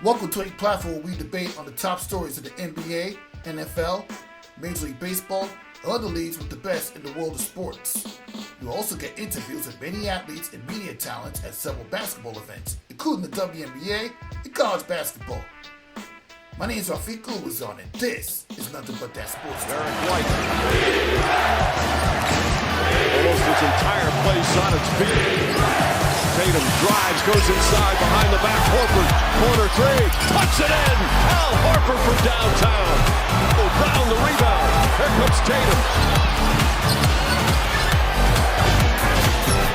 Welcome to a platform where we debate on the top stories of the NBA, NFL, Major League Baseball, and other leagues with the best in the world of sports. You'll also get interviews with many athletes and media talents at several basketball events, including the WNBA and college basketball. My name is Rafik Lewis-on, and this is Nothing But That Sports. Derek White. Almost its entire place on its feet. Tatum drives, goes inside, behind the back, Horford, corner three, puts it in! Al Horford from downtown. Oh, Brown the rebound. Here comes Tatum.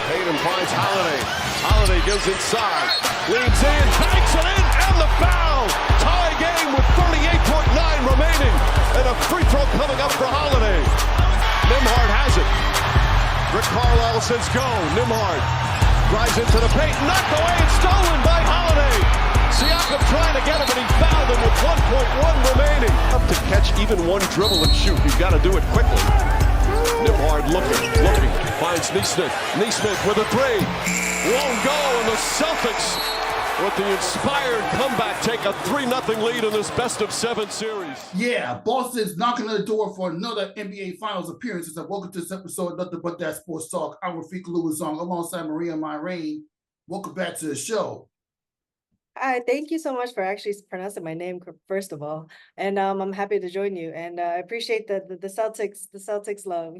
Tatum finds Holiday. Holiday goes inside, leans in, banks it in, and the foul! Tie game with 38.9 remaining, and a free throw coming up for Holiday. Nembhard has it. Rick Carlisle says go. Nembhard drives into the paint, knocked away and stolen by Holiday. Siakam trying to get him, and he fouled him with 1.1 remaining. Up to catch even one dribble and shoot, you've got to do it quickly. Nembhard looking, finds Nesmith. Nesmith with a three. Won't go, and the Celtics, with the inspired comeback, take a 3-0 lead in this best-of-7 series. Yeah, Boston's knocking on the door for another NBA Finals appearance. Welcome to this episode of Nothing But That Sports Talk. I'm Rafik Lewis-on alongside Myraine. Welcome back to the show. Hi, thank you so much for actually pronouncing my name first of all, and I'm happy to join you. And I appreciate the Celtics love.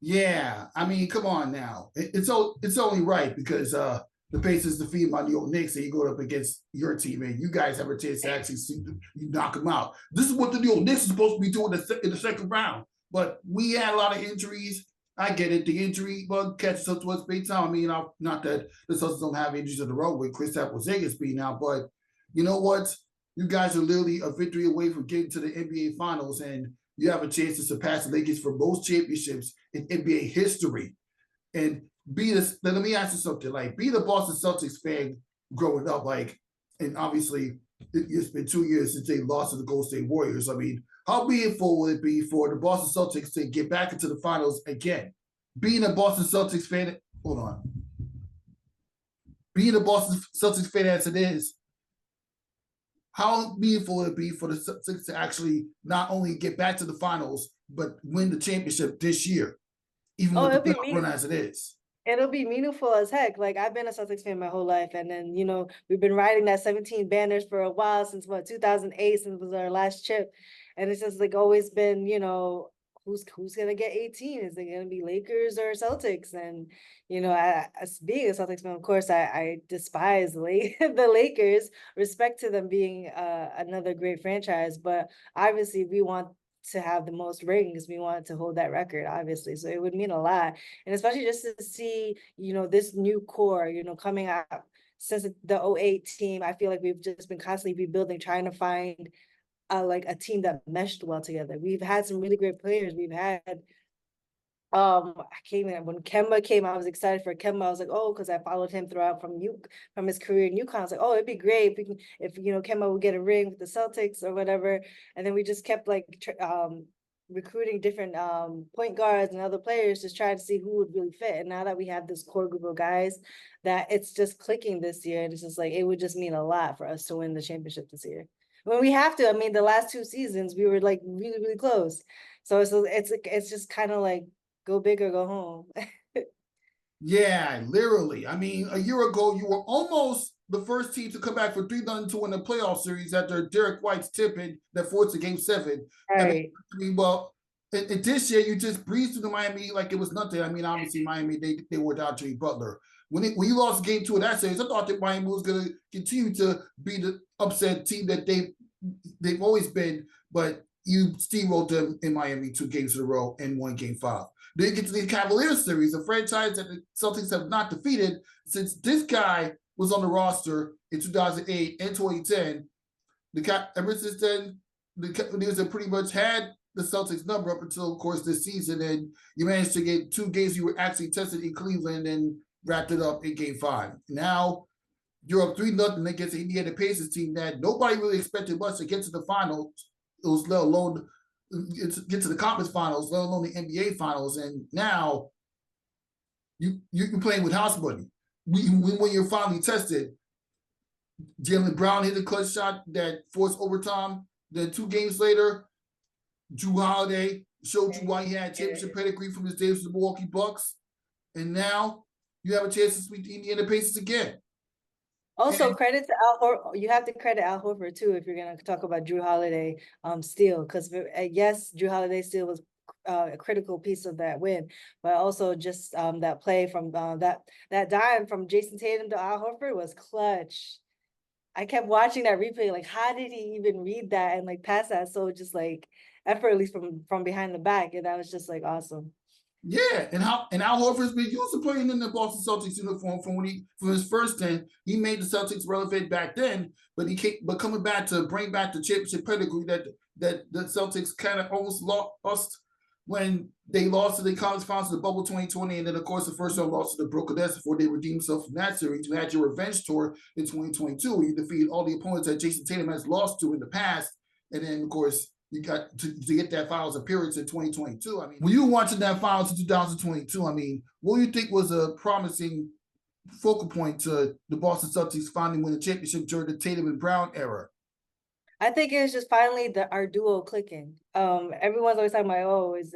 Yeah, I mean, come on now. It's only right because the Pacers defeat my York Knicks, and you go up against your team, and you guys have a chance to actually see you knock them out. This is what the York Knicks is supposed to be doing in the second round. But we had a lot of injuries. I get it. The injury bug catches up to us big time. I mean, not that the Celtics don't have injuries in the row with Kristaps Porzingis being out, but you know what? You guys are literally a victory away from getting to the NBA Finals, and you have a chance to surpass the Lakers for most championships in NBA history. And let me ask you something. Like, be the Boston Celtics fan growing up, like, and obviously it's been 2 years since they lost to the Golden State Warriors. I mean, how meaningful will it be for the Boston Celtics to get back into the finals again? Being a Boston Celtics fan, being a Boston Celtics fan as it is, how meaningful will it be for the Celtics to actually not only get back to the finals, but win the championship this year, even with the run as it is? It'll be meaningful as heck. Like, I've been a Celtics fan my whole life, and then we've been riding that 17 banners for a while, since 2008, since it was our last chip, and it's just like always been who's gonna get 18? Is it gonna be Lakers or Celtics? And as being a Celtics fan, of course, I despise the Lakers. Respect to them being another great franchise, but obviously we want to have the most rings. We want to hold that record, obviously. So it would mean a lot, and especially just to see this new core coming up since the 08 team. I feel like we've just been constantly rebuilding, trying to find like a team that meshed well together. We've had some really great players. We've had when Kemba came, I was excited for Kemba. I was like, oh, because I followed him throughout from his career in UConn. I was like, oh, it'd be great if Kemba would get a ring with the Celtics or whatever. And then we just kept recruiting different point guards and other players, just trying to see who would really fit. And now that we have this core group of guys, that it's just clicking this year, and it's just like it would just mean a lot for us to win the championship this year. When we have to, I mean, the last 2 seasons we were like really, really close. So it's just kind of like go big or go home. Yeah, literally. I mean, a year ago, you were almost the first team to come back for 3-0 to win the playoff series after Derek White's tipping that forced a Game 7. Right. I mean, well, in this year, you just breezed through Miami like it was nothing. I mean, obviously, Miami, they were down Jimmy Butler. When you lost Game 2 of that series, I thought that Miami was going to continue to be the upset team that they've always been, but you steamrolled them in Miami 2 games in a row and won Game 5. Then you get to the Cavaliers series, a franchise that the Celtics have not defeated since this guy was on the roster in 2008 and 2010. Ever since then, the Cavaliers have pretty much had the Celtics number up until, of course, this season, and you managed to get 2 games you were actually tested in Cleveland and wrapped it up in Game 5. Now you're up 3-0 against the Indiana Pacers team that nobody really expected much to get to the finals, let alone get to the conference finals, let alone the NBA finals. And now you're playing with house money. When you're finally tested, Jaylen Brown hit a clutch shot that forced overtime. Then 2 games later, Jrue Holiday showed you why he had championship pedigree from his days with the Milwaukee Bucks. And now you have a chance to sweep the Indiana Pacers again. Also, credit to Al Horford. You have to credit Al Horford too if you're gonna talk about Jrue Holiday steal, because yes, Jrue Holiday steal was a critical piece of that win, but also just that play from that dime from Jason Tatum to Al Horford was clutch. I kept watching that replay, like how did he even read that and like pass that so just like effortlessly from behind the back, and that was just like awesome. Yeah, and Al Horford's been used to playing in the Boston Celtics uniform from his first 10. He made the Celtics relevant back then, but coming back to bring back the championship pedigree that the Celtics kind of almost lost when they lost to the conference finals of the bubble 2020, and then of course the first round loss to the Brooklyn Nets before they redeemed themselves from that series. You had your revenge tour in 2022 where you defeated all the opponents that Jason Tatum has lost to in the past, and then of course you got to get that finals appearance in 2022. I mean, when you were watching that finals in 2022, I mean, what do you think was a promising focal point to the Boston Celtics finally win the championship during the Tatum and Brown era? I think it was just finally our duo clicking. Everyone's always talking about, oh, is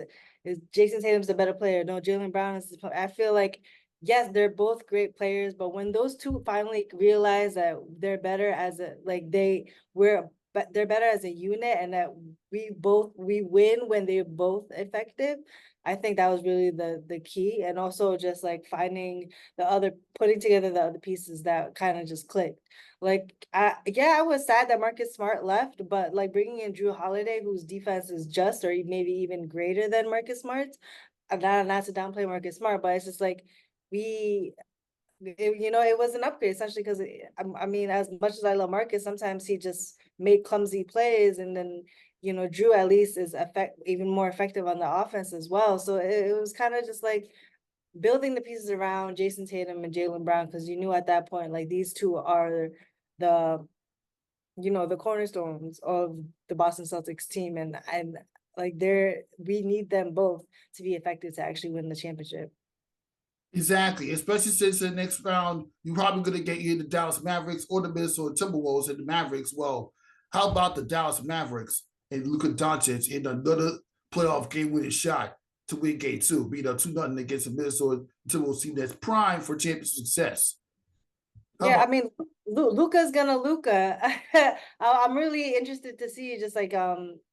Jason Tatum's the better player? No, Jaylen Brown is. I feel like yes, they're both great players, but when those two finally realize that they're better as a but they're better as a unit, and that we win when they're both effective. I think that was really the key, and also just like putting together the other pieces that kind of just clicked. Like, I was sad that Marcus Smart left, but like bringing in Jrue Holiday, whose defense is just or maybe even greater than Marcus Smart's. Not to downplay Marcus Smart, but it's just like it was an upgrade, essentially, because I mean, as much as I love Marcus, sometimes he just made clumsy plays, and then Jrue at least is even more effective on the offense as well. So it was kind of just like building the pieces around Jason Tatum and Jaylen Brown, because you knew at that point like these two are the the cornerstones of the Boston Celtics team, and like we need them both to be effective to actually win the championship. Exactly, especially since the next round you're probably going to get either the Dallas Mavericks or the Minnesota Timberwolves. And the Mavericks, well, how about the Dallas Mavericks and Luka Doncic in another playoff game-winning shot to win Game 2, beat up 2-0 against the Minnesota Timberwolves team that's primed for championship success. Yeah, I mean, Luka's gonna Luka. I'm really interested to see just like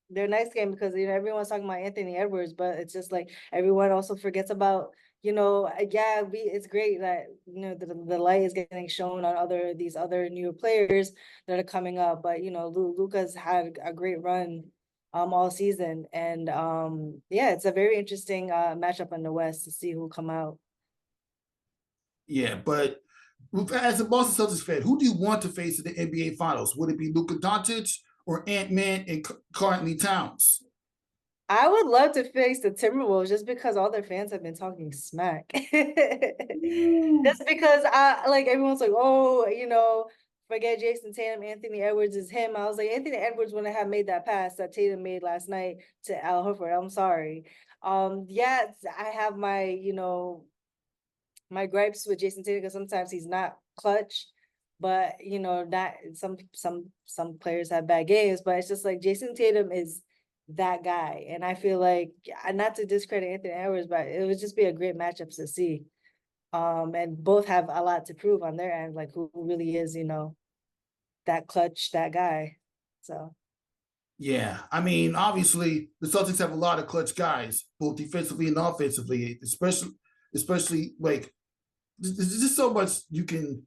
their next game, because everyone's talking about Anthony Edwards, but it's just like everyone also forgets about it's great that the light is getting shown on these other new players that are coming up, but Luka's had a great run all season, and yeah, it's a very interesting matchup in the West to see who come out. Yeah, but as a Boston Celtics fan, who do you want to face in the NBA Finals? Would it be Luka Doncic or Ant-Man and Karl-Anthony Towns? I would love to face the Timberwolves just because all their fans have been talking smack. Just because everyone's like, oh, forget Jason Tatum, Anthony Edwards is him. I was like, Anthony Edwards wouldn't have made that pass that Tatum made last night to Al Horford. I'm sorry. Yeah, I have my gripes with Jason Tatum because sometimes he's not clutch, but not some players have bad games, but it's just like Jason Tatum is that guy, and I feel like, not to discredit Anthony Edwards, but it would just be a great matchup to see. And both have a lot to prove on their end, like who really is that clutch, that guy. So yeah, I mean, obviously the Celtics have a lot of clutch guys, both defensively and offensively, especially like there's just so much you can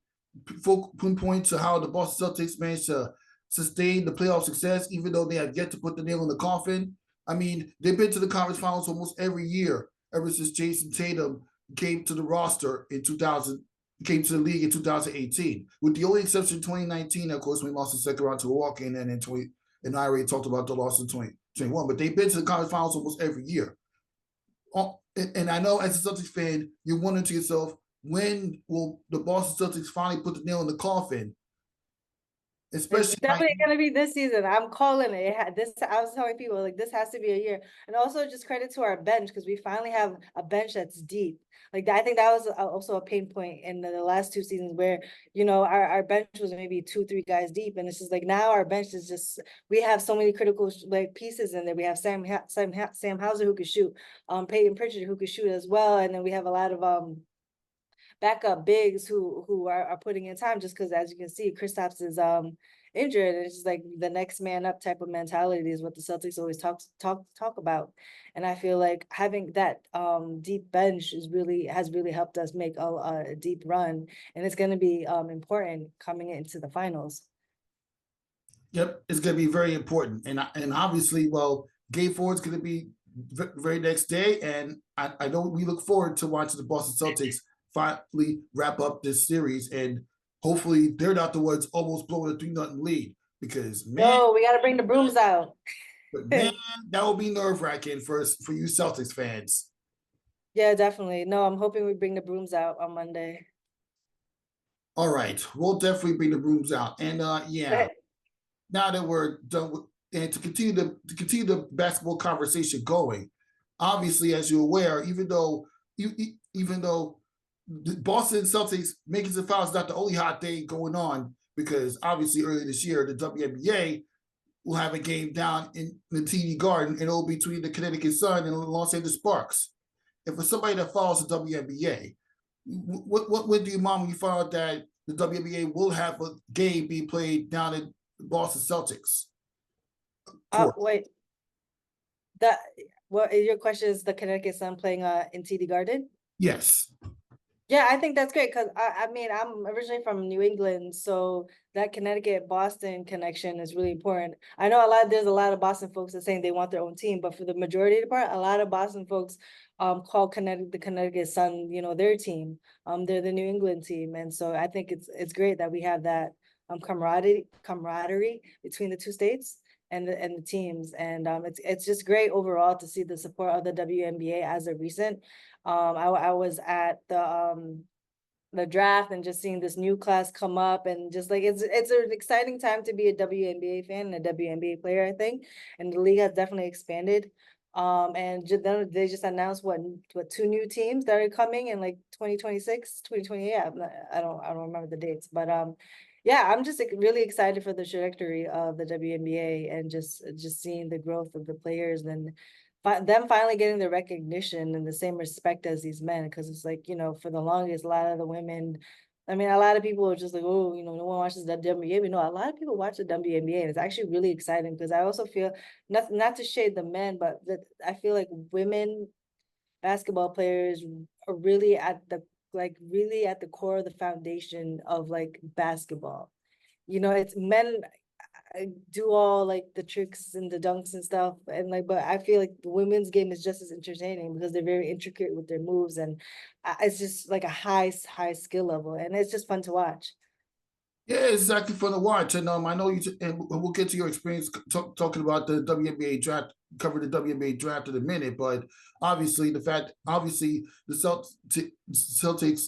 pinpoint to how the Boston Celtics managed to sustain the playoff success, even though they have yet to put the nail in the coffin. I mean, they've been to the conference finals almost every year ever since Jason Tatum came to the roster in 2000, came to the league in 2018, with the only exception 2019, of course, when we lost the second round to Milwaukee, and then and I already talked about the loss in 2021, but they've been to the conference finals almost every year. And I know as a Celtics fan, you're wondering to yourself, when will the Boston Celtics finally put the nail in the coffin It's especially definitely gonna be this season. I'm calling it. I was telling people like this has to be a year, and also just credit to our bench because we finally have a bench that's deep. Like I think that was also a pain point in the last 2 seasons where our bench was maybe 2, 3 guys deep, and it's just like now our bench is just we have so many critical like pieces in there. We have Sam Hauser who could shoot, Peyton Pritchard who could shoot as well, and then we have a lot of backup bigs who are putting in time just because as you can see, Kristaps is injured. And it's just like the next man up type of mentality is what the Celtics always talk about. And I feel like having that deep bench has really helped us make a deep run. And it's gonna be important coming into the finals. Yep, it's going to be very important, and obviously, well, Game 4 is going to be very next day, and I know we look forward to watching the Boston Celtics finally wrap up this series, and hopefully they're not the ones almost blowing a 3-0 lead because No, we got to bring the brooms out. man, that will be nerve-wracking for you Celtics fans. Yeah, definitely. No, I'm hoping we bring the brooms out on Monday. All right, we'll definitely bring the brooms out, and yeah. Now that we're done with, and to continue the basketball conversation going, obviously, as you're aware, even though the Boston Celtics making the finals is not the only hot thing going on, because obviously earlier this year the WNBA will have a game down in the TD Garden, and it'll be between the Connecticut Sun and the Los Angeles Sparks. And for somebody that follows the WNBA, what do you mind when you find out that the WNBA will have a game being played down in Boston Celtics? Wait. Your question is the Connecticut Sun playing in TD Garden? Yes. Yeah, I think that's great because I mean I'm originally from New England, so that Connecticut-Boston connection is really important. I know there's a lot of Boston folks that saying they want their own team, but for the majority of the part, a lot of Boston folks call the Connecticut Sun, their team. They're the New England team. And so I think it's great that we have that camaraderie between the two states and the teams. And it's just great overall to see the support of the WNBA as of recent. I was at the draft and just seeing this new class come up, and just like it's an exciting time to be a WNBA fan and a WNBA player, I think. And the league has definitely expanded. And then they just announced what 2 new teams that are coming in like 2026, 2028. I don't remember the dates, but yeah, I'm just like, really excited for the trajectory of the WNBA and just seeing the growth of the players and them finally getting the recognition and the same respect as these men. Because it's like, for the longest, a lot of the women, I mean, a lot of people are just like, oh, no one watches the WNBA. We know a lot of people watch the WNBA, and it's actually really exciting because I also feel, not to shade the men, but that I feel like women basketball players are really at the core of the foundation of like basketball. It's men do all like the tricks and the dunks and stuff, and like, but I feel like the women's game is just as entertaining because they're very intricate with their moves, and it's just like a high skill level, and it's just fun to watch. Yeah, it's exactly fun to watch. And I know you, and we'll get to your experience talking about the WNBA draft, cover the WNBA draft in a minute. But obviously, the Celtics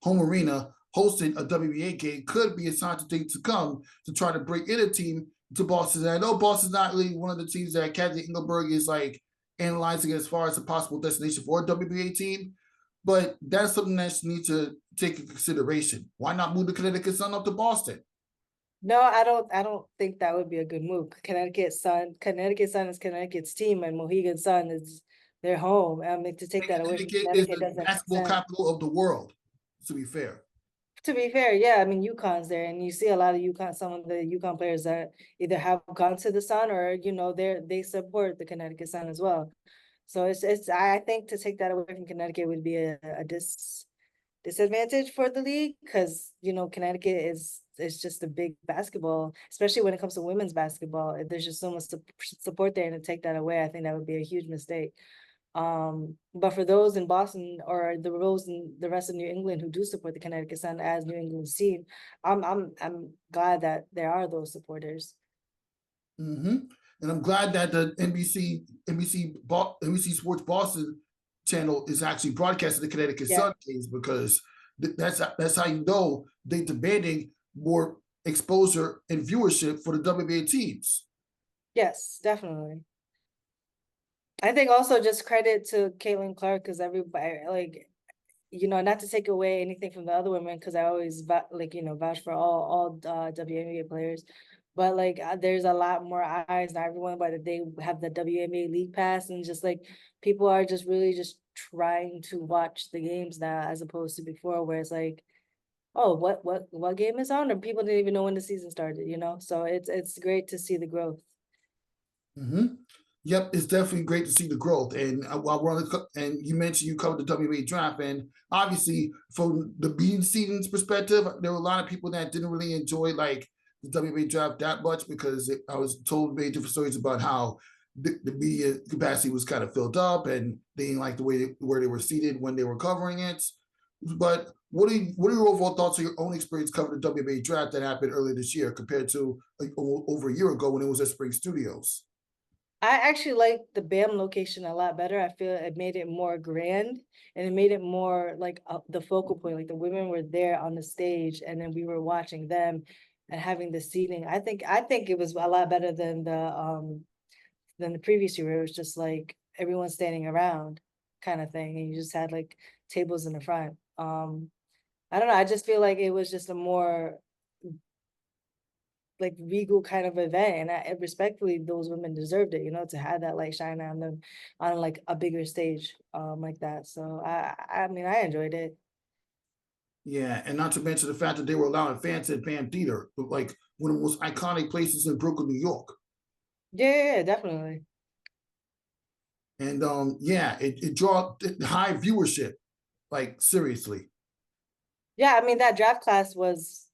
home arena hosting a WNBA game could be a sign of things to come to try to bring in a team to Boston. And I know Boston's not really one of the teams that Kathy Engelberg is like analyzing as far as a possible destination for a WNBA team. But that's something that you need to take into consideration. Why not move the Connecticut Sun up to Boston? No, I don't think that would be a good move. Connecticut Sun is Connecticut's team, and Mohegan Sun is their home. I mean, to take that away from Connecticut is the basketball capital of the world, to be fair. To be fair, yeah, I mean, UConn's there, and you see a lot of some of the UConn players that either have gone to the Sun or, they support the Connecticut Sun as well. So I think to take that away from Connecticut would be a disadvantage for the league because, Connecticut is just a big basketball, especially when it comes to women's basketball. There's just so much support there, and to take that away, I think that would be a huge mistake. But for those in Boston or those in the rest of New England who do support the Connecticut Sun as New England's team, I'm glad that there are those supporters. Mm-hmm. And I'm glad that the NBC Sports Boston channel is actually broadcasting the Connecticut Sun games, because that's how you know they're demanding more exposure and viewership for the WNBA teams. Yes, definitely. I think also just credit to Caitlin Clark, because everybody, like, you know, not to take away anything from the other women, because I always like, you know, vouch for all WNBA players, but like there's a lot more eyes on everyone, but they have the WNBA League Pass, and just like people are just really just trying to watch the games now, as opposed to before, where it's like, oh, what game is on, or people didn't even know when the season started, you know. So it's great to see the growth. Mm-hmm. Yep, it's definitely great to see the growth. And while we're on and you mentioned you covered the WNBA draft, and obviously from the being season's perspective, there were a lot of people that didn't really enjoy like the WNBA draft that much because I was told many different stories about how the media capacity was kind of filled up and they didn't like the way where they were seated when they were covering it. But what are your overall thoughts on your own experience covering the WNBA draft that happened earlier this year compared to like over a year ago when it was at Spring Studios? I actually like the BAM location a lot better. I feel it made it more grand, and it made it more like the focal point. Like the women were there on the stage, and then we were watching them and having the seating. I think it was a lot better than the previous year. Where it was just like everyone standing around kind of thing, and you just had like tables in the front. I don't know. I just feel like it was just a more like regal kind of event, and I respectfully, those women deserved it, you know, to have that light shine on them on like a bigger stage like that. So I mean, I enjoyed it. Yeah, and not to mention the fact that they were allowing fans at Bam Theater, like one of the most iconic places in Brooklyn, New York. Yeah, definitely. And yeah, it draw high viewership, like seriously. Yeah, I mean, that draft class was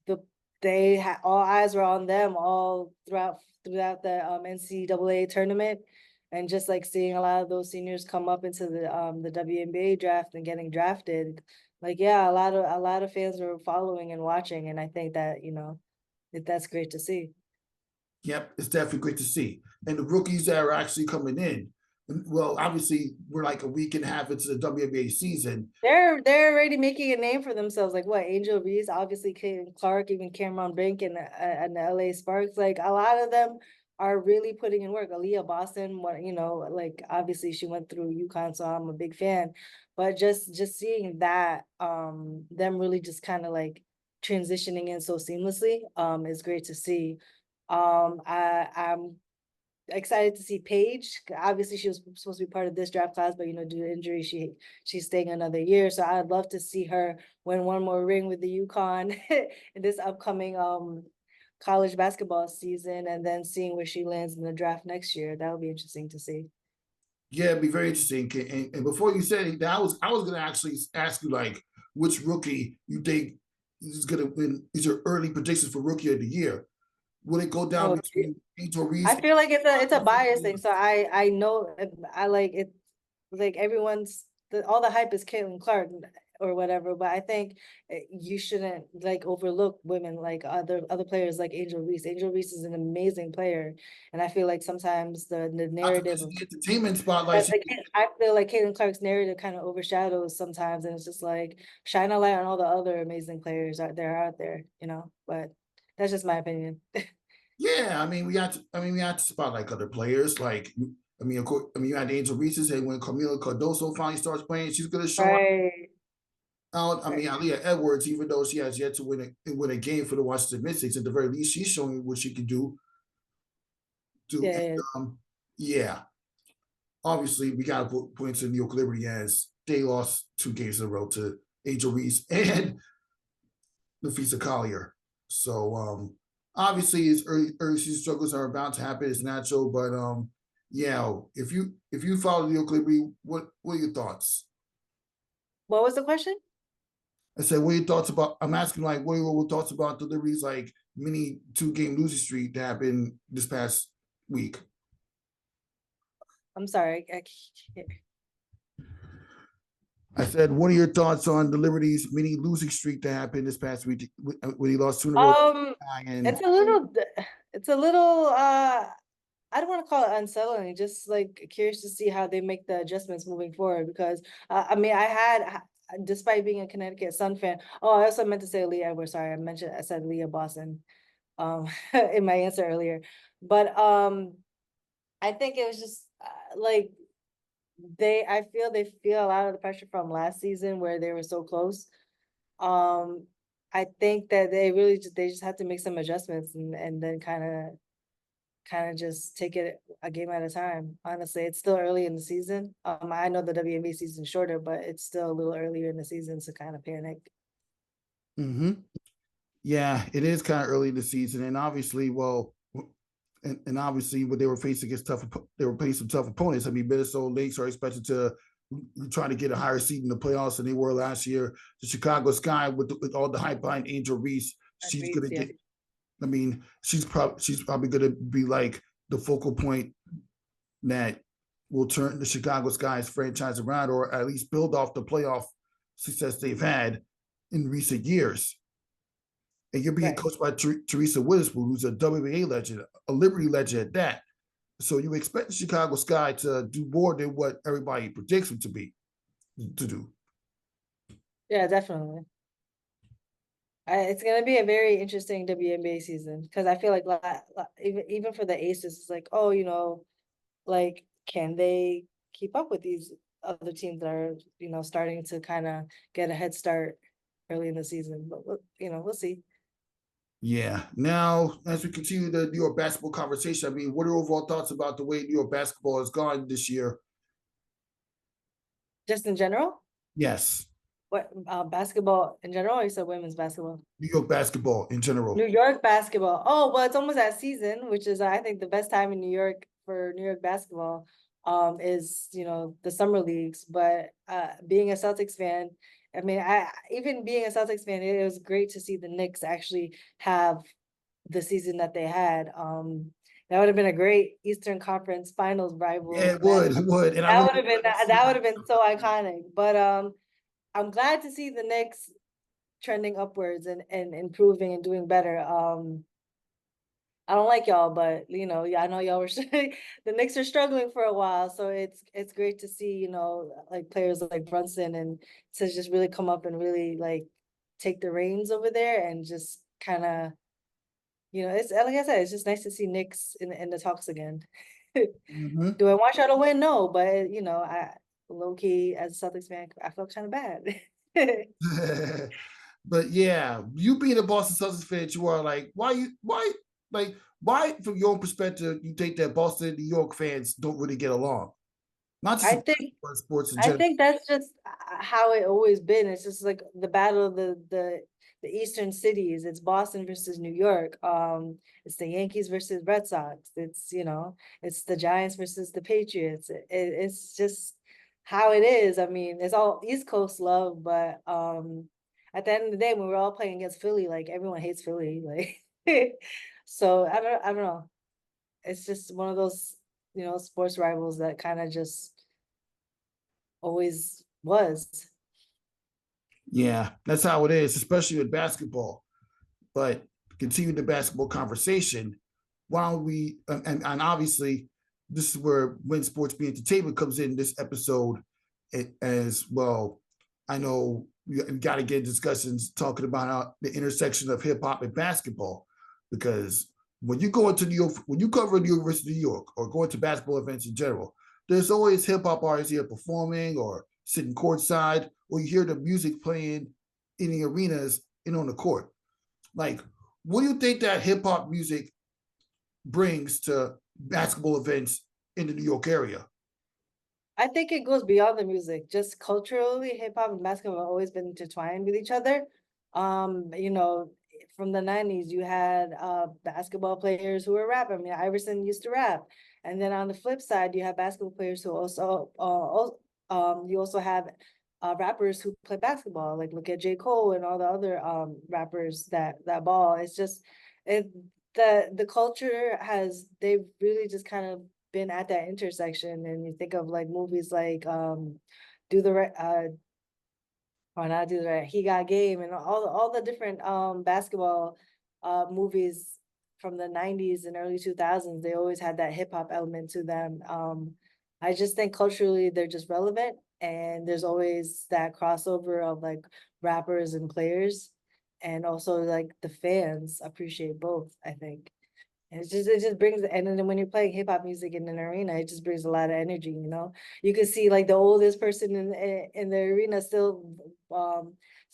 they had all eyes were on them all throughout the NCAA tournament, and just like seeing a lot of those seniors come up into the WNBA draft and getting drafted, like yeah, a lot of fans were following and watching, and I think that, you know, that's great to see. Yep, it's definitely great to see. And the rookies that are actually coming in, well, obviously we're like a week and a half into the WNBA season. They're already making a name for themselves. Like what, Angel Reese, obviously Caitlin Clark, even Cameron Brink and the LA Sparks. Like a lot of them are really putting in work. Aaliyah Boston, what, you know, like obviously she went through UConn, so I'm a big fan. But just seeing that, them really just kind of like transitioning in so seamlessly, is great to see. I'm excited to see Paige. Obviously, she was supposed to be part of this draft class, but you know, due to injury, she's staying another year. So I'd love to see her win one more ring with the UConn in this upcoming college basketball season, and then seeing where she lands in the draft next year. That would be interesting to see. Yeah, it'd be very interesting. And before you said that, I was gonna actually ask you like which rookie you think is gonna win. Is your early predictions for rookie of the year? Will it go down Oh, between Angel Reese? I feel like it's a bias thing. So I know I like it, like everyone's all the hype is Caitlin Clark or whatever, but I think you shouldn't like overlook women like other players like Angel Reese. Angel Reese is an amazing player, and I feel like sometimes the Not to narrative mention of the entertainment spotlight. that, like, I feel like Caitlin Clark's narrative kind of overshadows sometimes, and it's just like shine a light on all the other amazing players out there, you know. But that's just my opinion. Yeah, I mean, we had to spotlight other players. Like, I mean, of course, I mean, you had Angel Reese, and when Camila Cardoso finally starts playing, she's going to show Right. out. I Right. mean, Aaliyah Edwards, even though she has yet to win a game for the Washington Mystics, at the very least, she's showing what she can do. Yeah, And, yeah. yeah, obviously, we got to put points in New York Liberty as they lost 2 games in a row to Angel Reese and Nafisa Collier. So obviously his early season struggles are about to happen. It's natural, but yeah, if you follow the Oak Liberty, what are your thoughts? What was the question? I said, what are your thoughts about? I'm asking like, what are your thoughts about the Liberty's like mini 2-game losing streak that happened this past week? I'm sorry. Can't- I said, what are your thoughts on the Liberty's mini losing streak that happened this past week when he lost 2 in a row? Um, And it's a little, it's a little, I don't want to call it unsettling, just like curious to see how they make the adjustments moving forward. Because I mean, despite being a Connecticut Sun fan, oh, I also meant to say Leah Edwards. Sorry, I said Leah Boston. in my answer earlier. But I think it was just like I feel they feel a lot of the pressure from last season where they were so close. I think that they just have to make some adjustments and then kind of just take it a game at a time. Honestly, it's still early in the season. I know the WNBA season's shorter, but it's still a little earlier in the season to kind of panic. Mm-hmm. Yeah, it is kind of early in the season, and obviously, well, and obviously, what they were facing against they were facing tough opponents. I mean, Minnesota Lynx are expected to try to get a higher seed in the playoffs than they were last year. The Chicago Sky, with all the hype behind Angel Reese, she's Agreed, gonna yeah. get. I mean, she's probably gonna be like the focal point that will turn the Chicago Sky's franchise around, or at least build off the playoff success they've had in recent years. And you're being Right. coached by Teresa Witherspoon, who's a WNBA legend, a Liberty legend at that. So you expect the Chicago Sky to do more than what everybody predicts them to do. Yeah, definitely. It's gonna be a very interesting WNBA season because I feel like even for the Aces, it's like, oh, like can they keep up with these other teams that are starting to kind of get a head start early in the season? But we'll see. Yeah. Now, as we continue the New York basketball conversation, I mean, what are your overall thoughts about the way New York basketball has gone this year? Just in general, Yes. what basketball in general, or you said women's basketball? New York basketball in New general. York basketball. Oh, well, it's almost that season, which is I think the best time in New York for New York basketball is, the summer leagues. But being a Celtics fan, I mean, I even being a Celtics fan, it was great to see the Knicks actually have the season that they had. That would have been a great Eastern Conference Finals Yeah, rival it would. matchup. It would. And I That remember would have been that would have been so iconic. But I'm glad to see the Knicks trending upwards and improving and doing better. I don't like y'all, but yeah, I know y'all were the Knicks are struggling for a while, so it's great to see, like players like Brunson and to just really come up and really like take the reins over there and just kind of, it's like I said, it's just nice to see Knicks in the talks again. Mhm. Do I want y'all to win? No, but I low key as a Celtics fan, I felt kind of bad. But yeah, you being a Boston Celtics fan, you are like, why, from your own perspective, you think that Boston and New York fans don't really get along? Not just I in think but sports in I general. think that's just how it always been. It's just like the battle of the eastern cities. It's Boston versus New York. It's the Yankees versus Red Sox. It's the Giants versus the Patriots. It's just how it is. I mean, it's all East Coast love, but at the end of the day, when we're all playing against Philly, like everyone hates Philly. Like so I don't know. It's just one of those, sports rivals that kind of just always was. Yeah, that's how it is, especially with basketball. But continue the basketball conversation. Why don't we? And obviously, this is where When Sports Be Entertainment comes in this episode as well. I know we got to get discussions talking about the intersection of hip hop and basketball, because when you go into New York, when you cover the University of New York or go into basketball events in general, there's always hip hop artists here performing or sitting courtside, or you hear the music playing in the arenas and on the court. Like, what do you think that hip hop music brings to basketball events in the New York area? I think it goes beyond the music. Just culturally, hip hop and basketball have always been intertwined with each other. From the 90s, you had basketball players who were rapping. I mean, Iverson used to rap. And then on the flip side, you have basketball players who you also have rappers who play basketball. Like look at J. Cole and all the other rappers that ball. It's just it the culture they've really just kind of been at that intersection. And you think of like movies like do the right or not do the right, He Got Game, and all the different basketball movies from the 90s and early 2000s. They always had that hip hop element to them. I just think culturally they're just relevant, and there's always that crossover of like rappers and players. and also like the fans appreciate both, I think. And it just brings, and then when you're playing hip hop music in an arena, it just brings a lot of energy, you know. You can see like the oldest person in the arena still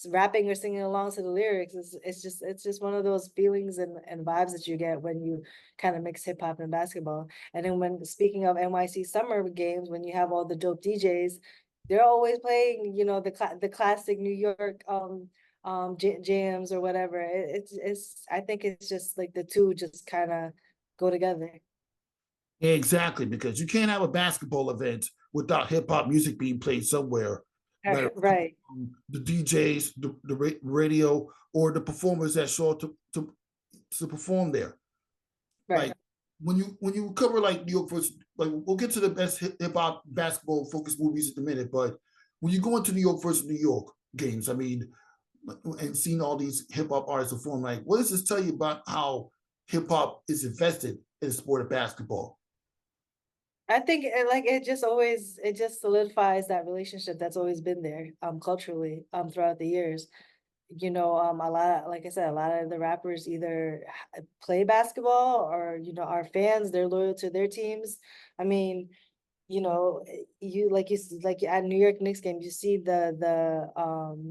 rapping or singing along to the lyrics. It's just one of those feelings and vibes that you get when you kind of mix hip hop and basketball. And then when speaking of NYC summer games, when you have all the dope DJs, they're always playing, you know, the classic New York jams or whatever. It's I think it's just like the two just kind of go together. Exactly, because you can't have a basketball event without hip hop music being played somewhere. Whether Right, the DJs, the radio, or the performers that show up to perform there. right. Like when you cover like New York versus, like we'll get to the best hip hop basketball focused movies in a minute, but when you go into New York versus New York games, I mean, and seeing all these hip hop artists perform, like what does this tell you about how hip hop is invested in the sport of basketball? I think it just solidifies that relationship that's always been there culturally throughout the years. You know, a lot, like I said, a lot of the rappers either play basketball or, you know, are fans, they're loyal to their teams. I mean, you know, like at New York Knicks game, you see the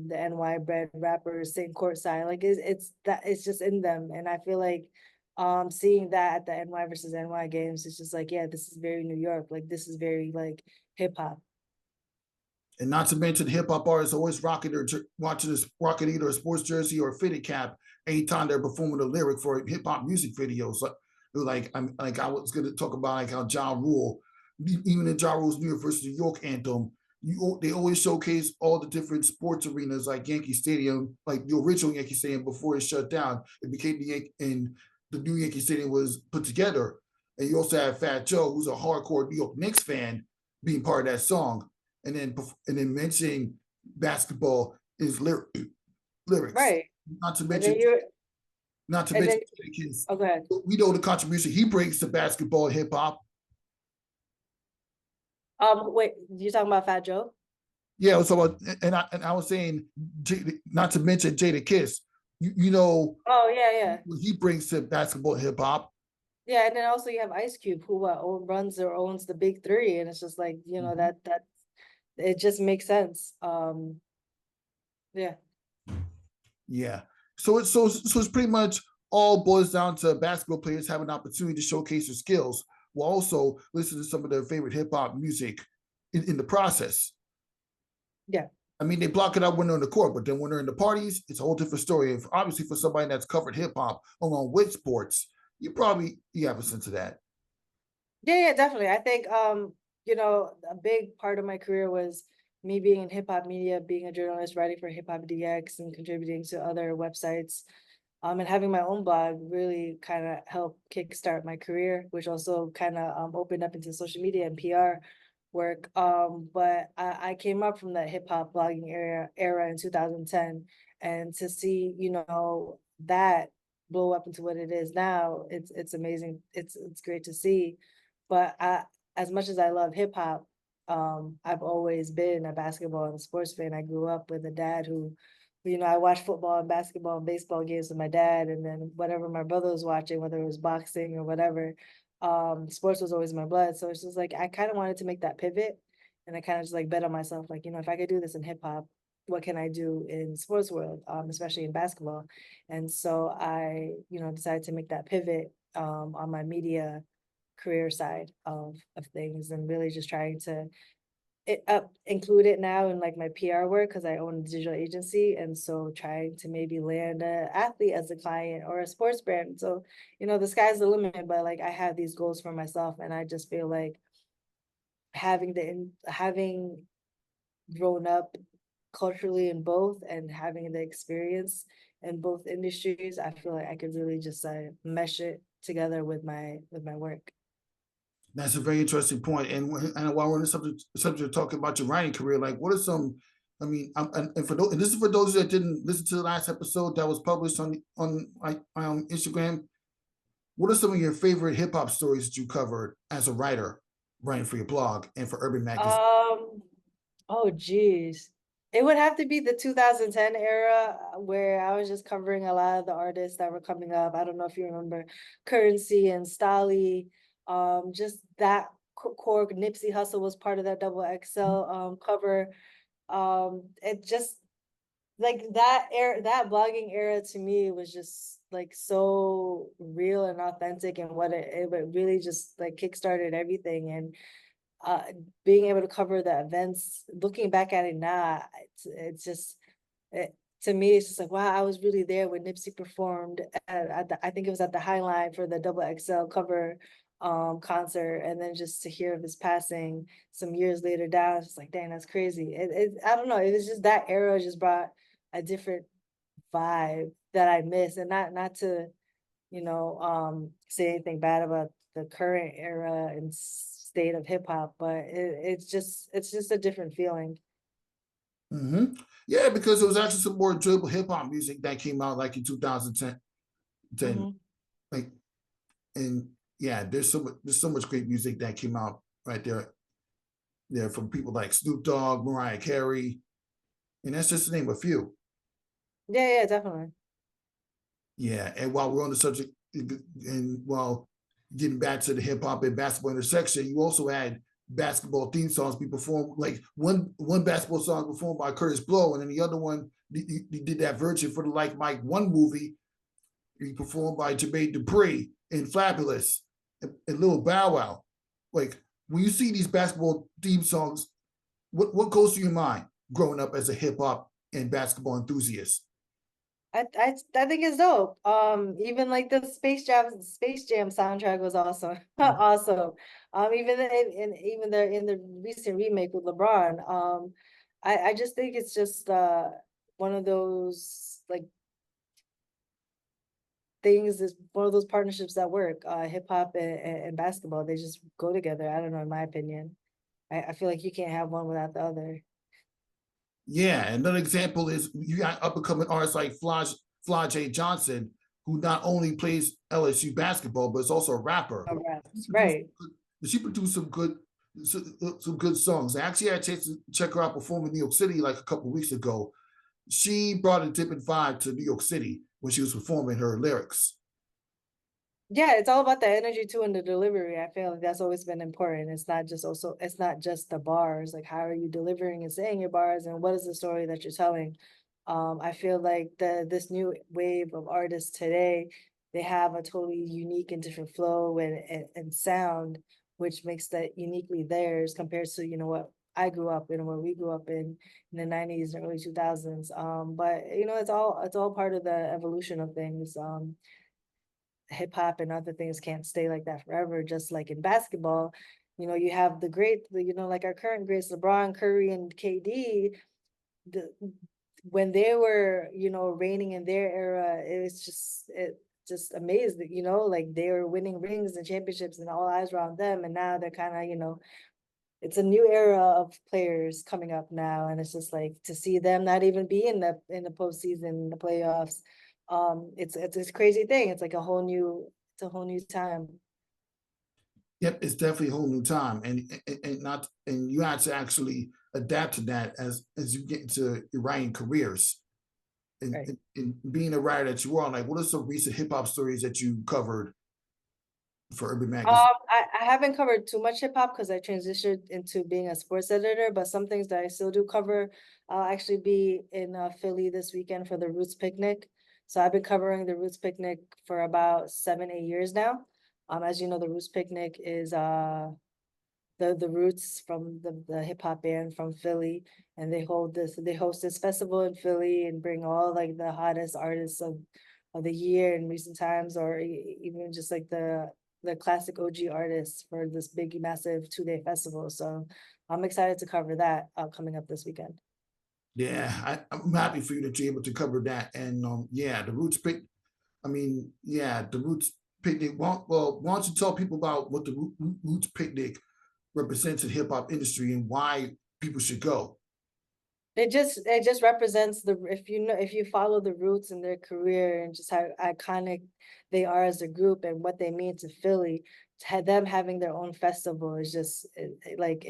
NY bred rappers sitting courtside. Like it's just in them. And I feel like seeing that at the NY versus NY games, it's just like, yeah, this is very New York. Like this is very like hip hop. And not to mention, hip hop artists always rocking either a sports jersey or a fitted cap anytime they're performing a lyric for hip hop music videos. Like I was going to talk about like how Ja Rule, even in Ja Rule's New York versus New York anthem, they always showcase all the different sports arenas like Yankee Stadium, like the original Yankee Stadium before it shut down. It became the new Yankee Stadium was put together. And you also have Fat Joe, who's a hardcore New York Knicks fan, being part of that song. And then mentioning basketball is lyrics. Right. Not to And then mention, you're not to and then mention, his, okay. we know the contribution he brings to basketball and hip hop. Wait, you talking about Fat Joe? Yeah, so and I was saying, not to mention Jada Kiss. You know Oh yeah. what he brings to basketball and hip hop. Yeah, and then also you have Ice Cube who runs or owns the big three, and it's just like, you know, Mhm. that it just makes sense. Yeah. Yeah. So it's pretty much all boils down to basketball players having an opportunity to showcase their skills while also listen to some of their favorite hip hop music in the process. Yeah. I mean, they block it out when they're in the court, but then when they're in the parties, it's a whole different story. If obviously for somebody that's covered hip hop along with sports, you have a sense of that. Yeah, definitely. I think you know, a big part of my career was me being in hip hop media, being a journalist, writing for Hip Hop DX and contributing to other websites. And having my own blog really kind of helped kickstart my career, which also kind of opened up into social media and PR work. But I came up from that hip hop blogging era in 2010, and to see, you know, that blow up into what it is now, it's amazing. It's great to see. But as much as I love hip hop, I've always been a basketball and sports fan. I grew up with a dad who, you know, I watched football and basketball and baseball games with my dad, and then whatever my brother was watching, whether it was boxing or whatever, sports was always my blood. So it's just like I kind of wanted to make that pivot, and I kind of just like bet on myself, like, you know, if I could do this in hip hop, what can I do in sports world, especially in basketball? And so I, you know, decided to make that pivot on my media career side of things, and really just trying to include it now in like my PR work because I own a digital agency, and so trying to maybe land a athlete as a client or a sports brand. So, you know, the sky's the limit, but like I have these goals for myself, and I just feel like having grown up culturally in both and having the experience in both industries, I feel like I could really just mesh it together with my work. That's a very interesting point. And while we're on the subject of talking about your writing career, like what are some? I mean, and for those, and this is for those that didn't listen to the last episode that was published on like Instagram. What are some of your favorite hip hop stories that you covered as a writer, writing for your blog and for Urban Magazine? Oh geez. It would have to be the 2010 era where I was just covering a lot of the artists that were coming up. I don't know if you remember Currency and Stolly. Just that core Nipsey Hussle was part of that double XL cover. It just like that era, that blogging era to me was just like so real and authentic, and what it really just like kickstarted everything. And uh being able to cover the events, looking back at it now, it's just it, to me it's just like, wow, I was really there when Nipsey performed at the, I think it was at the Highline for the double XL cover concert, and then just to hear of his passing some years later down, it's just like, dang, that's crazy. I don't know, it was just that era just brought a different vibe that I miss. And not to, say anything bad about the current era and state of hip hop, but it's just a different feeling. Hmm. Yeah, because there was actually some more enjoyable hip hop music that came out like in 2010. Hmm. Like, and yeah, there's so much great music that came out right there from people like Snoop Dogg, Mariah Carey, and that's just to name a few. Yeah, yeah, definitely. Yeah, and while we're on the subject, and while getting back to the hip hop and basketball intersection, you also had basketball theme songs be performed. Like one basketball song performed by Curtis Blow, and then the other one he did that version for the Like Mike One movie. He performed by Jermaine Dupri and Fabulous and Lil Bow Wow. Like when you see these basketball theme songs, what goes through your mind growing up as a hip hop and basketball enthusiast? I think it's dope. Even like the Space Jam soundtrack was awesome. Awesome. Even even in the recent remake with LeBron. I just think it's just one of those like things, is one of those partnerships that work. Hip hop and basketball, they just go together. I don't know, in my opinion. I feel like you can't have one without the other. Yeah, another example is you got up and coming artists like Flaj Johnson, who not only plays LSU basketball, but is also a rapper. All right. She produced, Right. she produced some good songs. I actually had a chance to check her out perform in New York City like a couple of weeks ago. She brought a different vibe to New York City when she was performing her lyrics. Yeah, it's all about the energy too and the delivery. I feel like that's always been important. It's not just the bars. Like, how are you delivering and saying your bars, and what is the story that you're telling? I feel like this new wave of artists today, they have a totally unique and different flow and sound, which makes that uniquely theirs compared to, what I grew up in, what we grew up in the 90s and early 2000s. But it's all part of the evolution of things. Hip hop and other things can't stay like that forever. Just like in basketball, you have like our current greats, LeBron, Curry, and KD. The When they were, reigning in their era, it just amazed that, like they were winning rings and championships and all eyes were on them. And now they're kind of, it's a new era of players coming up now, and it's just like to see them not even be in the postseason, the playoffs. It's this crazy thing. It's like a whole new time. Yep, it's definitely a whole new time, and not and you have to actually adapt to that as you get into your writing careers. Right. And being a writer that you are, like, what are some recent hip hop stories that you covered for Urban Magazine? I haven't covered too much hip hop because I transitioned into being a sports editor, but some things that I still do cover, I'll actually be in Philly this weekend for the Roots Picnic. So I've been covering the Roots Picnic for about 7, 8 years now. As you know, the Roots Picnic is the Roots from the hip hop band from Philly, and they host this festival in Philly and bring all like the hottest artists of the year in recent times, or even just like the classic OG artists for this big massive 2-day festival. So I'm excited to cover that coming up this weekend. Yeah, I'm happy for you that you're able to cover that. And yeah, the Roots pick. I mean, yeah, the Roots picnic. Well, why don't you tell people about what the Roots picnic represents in hip hop industry and why people should go? It just represents if you follow the Roots in their career and just how iconic they are as a group and what they mean to Philly, to have them having their own festival is just like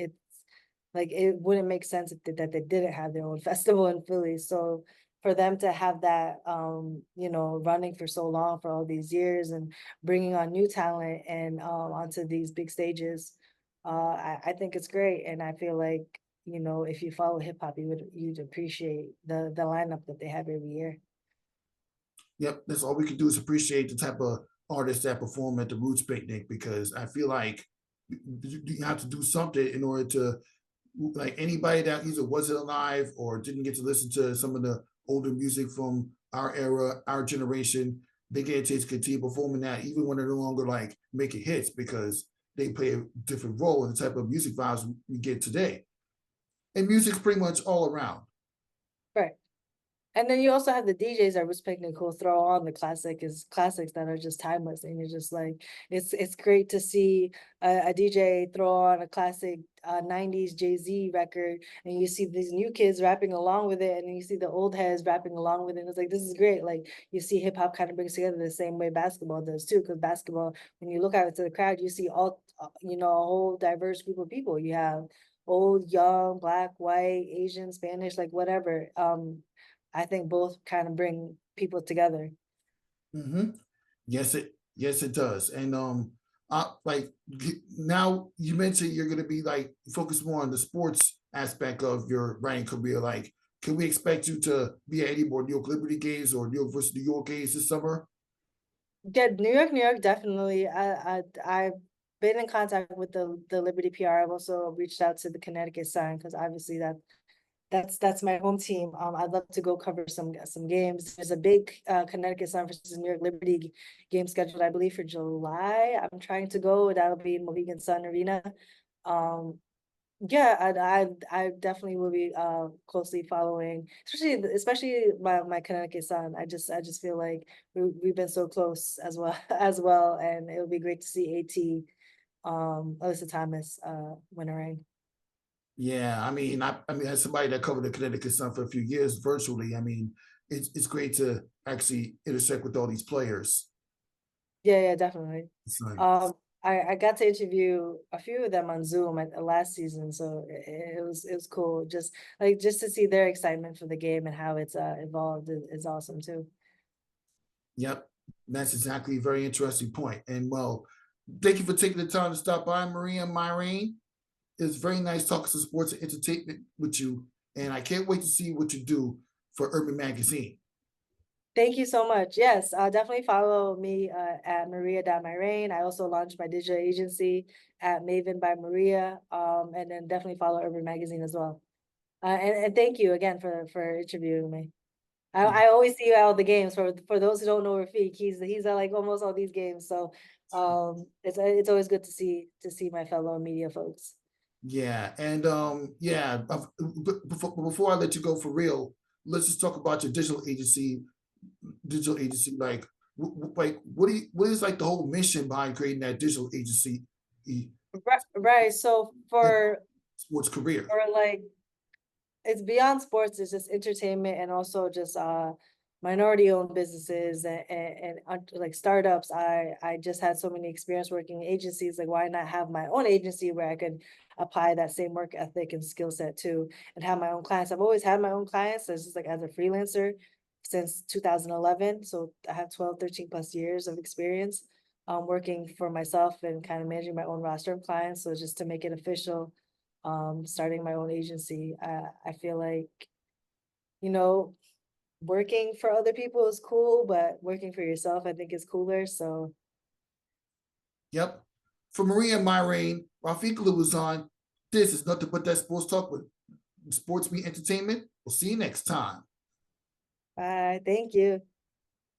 Like it wouldn't make sense if that they didn't have their own festival in Philly. So for them to have that, you know, running for so long for all these years and bringing on new talent and onto these big stages, I think it's great. And I feel like, you know, if you follow hip hop, you'd appreciate the lineup that they have every year. Yep, that's all we can do is appreciate the type of artists that perform at the Roots Picnic, because I feel like you have to do something in order to, like, anybody that either wasn't alive or didn't get to listen to some of the older music from our era, our generation, they get a chance to continue performing that even when they're no longer like making hits, because they play a different role in the type of music vibes we get today. And music's pretty much all around. Right. And then you also have the DJs at Roots Picnic who'll throw on the classics that are just timeless, and you're just like, it's great to see a DJ throw on a classic '90s Jay-Z record, and you see these new kids rapping along with it, and then you see the old heads rapping along with it. And it's like, this is great. Like you see hip hop kind of brings together the same way basketball does too, because basketball, when you look out into the crowd, you see all you know, a whole diverse group of people. You have old, young, black, white, Asian, Spanish, like whatever. I think both kind of bring people together. Mm-hmm. Yes it does. And like now you mentioned you're gonna be like focused more on the sports aspect of your writing career. Like, can we expect you to be at any more New York Liberty games or New York versus New York games this summer? Yeah, New York, definitely. I've been in contact with the Liberty PR. I've also reached out to the Connecticut Sun because obviously that's my home team. I'd love to go cover some games. There's a big Connecticut Sun versus New York Liberty game scheduled, I believe, for July. I'm trying to go. That'll be in Mohegan Sun Arena. Um, yeah, I definitely will be closely following, especially my Connecticut Sun. I just feel like we've been so close as well as well, and it would be great to see Alyssa Thomas win a ring. Yeah, I mean, as somebody that covered the Connecticut Sun for a few years virtually, I mean, it's great to actually intersect with all these players. Yeah, definitely. It's like, Um, I got to interview a few of them on Zoom at last season, so it was cool. Just to see their excitement for the game and how it's evolved is awesome too. yep, that's exactly a very interesting point. And well, thank you for taking the time to stop by, Myraine. It's very nice talking to sports and entertainment with you, and I can't wait to see what you do for Urban Magazine. Thank you so much. Yes, definitely follow me at maria.myraine. I also launched my digital agency at Maven by Maria. And then definitely follow Urban Magazine as well. And thank you again for interviewing me. I always see you at all the games. For those who don't know Rafiq, he's at like almost all these games. So it's always good to see my fellow media folks. Yeah, and yeah, before I let you go for real, let's just talk about your digital agency. Digital agency, like, like what is like the whole mission behind creating that digital agency? Right. So Sports career. for like it's beyond sports, it's just entertainment and also just minority owned businesses and like startups. I just had so many experience working in agencies, like why not have my own agency where I could apply that same work ethic and skill set too and have my own clients. I've always had my own clients. So it's just like as a freelancer since 2011. So I have 12, 13 plus years of experience working for myself and kind of managing my own roster of clients. So just to make it official, starting my own agency. I feel like, you know, working for other people is cool, but working for yourself, I think is cooler. So Yep. For Maria Myraine, Rafiq was on. This is Nothing But That Sports Talk with Sports Meet Entertainment. We'll see you next time. bye. Thank you.